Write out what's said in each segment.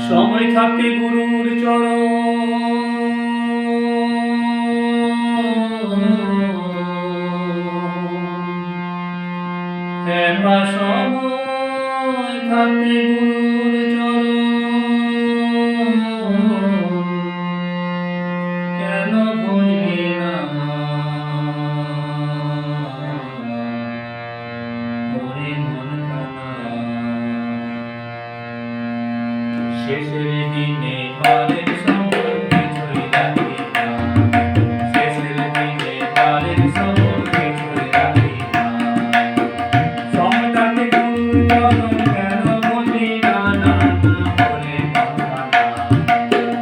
সময় থাকতে গুরুর চরণ একা সময় থাকতে গুরুর চরণ কেন ভুলবি না ওরে মন খানা শেষের দিনে পারের সময় কিছুই রাখি না শেষের দিনে পারের সময় কিছুই রাখি না সময় কাটে গুরুর চরণ কেন বলি না না ওরে মন খানা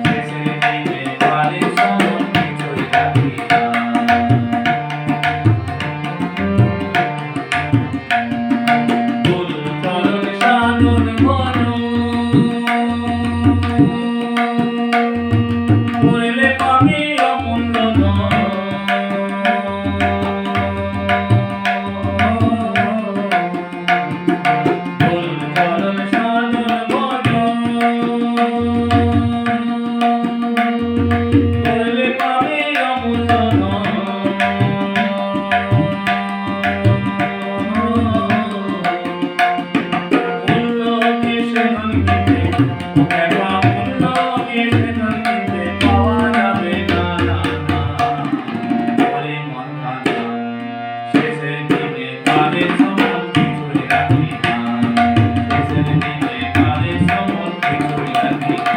শেষের দিনে পারের সময় কিছুই রাখি না গুরুর চরণ সাধন মন করলে পাবি অমূল্য ধন গুরুর চরণ সাধন ভজন করলে পাবি অমূল্য ধন মূল্য কিসে ধন কিনতে একা মূল্য কিসে ধন কিনতে পাওয়া যাবে না না না ওরে মন খানা শেষের দিনে কালের সময় কিছুই রাখি না শেষের দিনে কালের সময় কিছুই রাখি না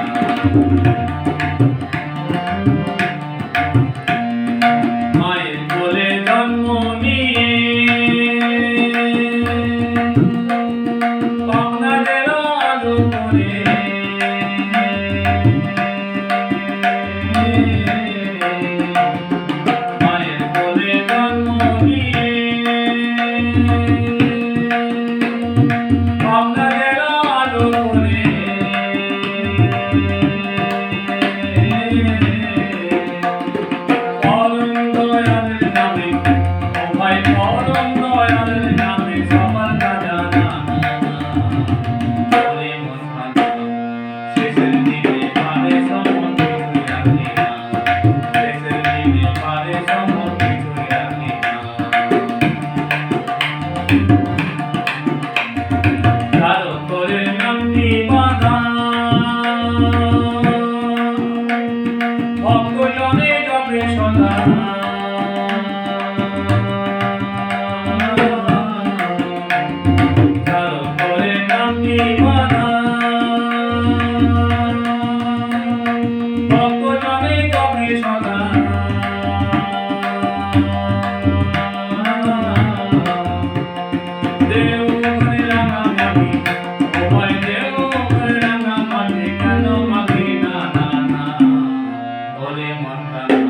মায়ের কোলে জন্ম নিয়ে পাওনাদের আলো করে মায়ের কোলে জন্ম নিয়ে পাওনাদের আলো করে পরম দয়ালের নামে ও ভাই পরম দয়ালের নামে সবার কাজা না ওরে মন খানা শেষের দিনে পারে সময় কিছুই রাখি না শেষের দিনে পারে সময় কিছুই রাখি না কারো করে নামটি বাঁধা ভক্তজনে জপে সদা কারো করে নামটি বাঁধা ভক্তজনে জপে সদা দেও করে রাঙামাটি ও ভাই দেও করে রাঙামাটি কেন মাগি না না না ওরে মন খানা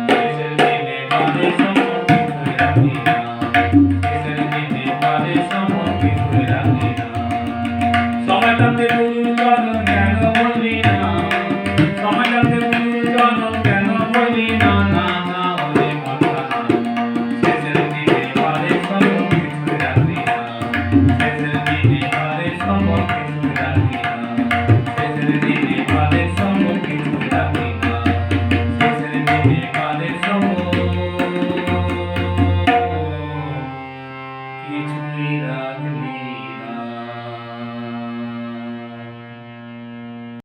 শেষের দিনে পারে সময় কিছুই রাখি না শেষের দিনে পারে সময় কিছুই রাখি না সময় থাকতে গুরুর চরণ কেন বললি না সময় থাকতে গুরুর চরণ কেন বললি না না না ওরে মন খানা শেষের দিনে পারে সময় কিছুই রাখি না শেষের দিনে পারে সময় কিছুই রাখি না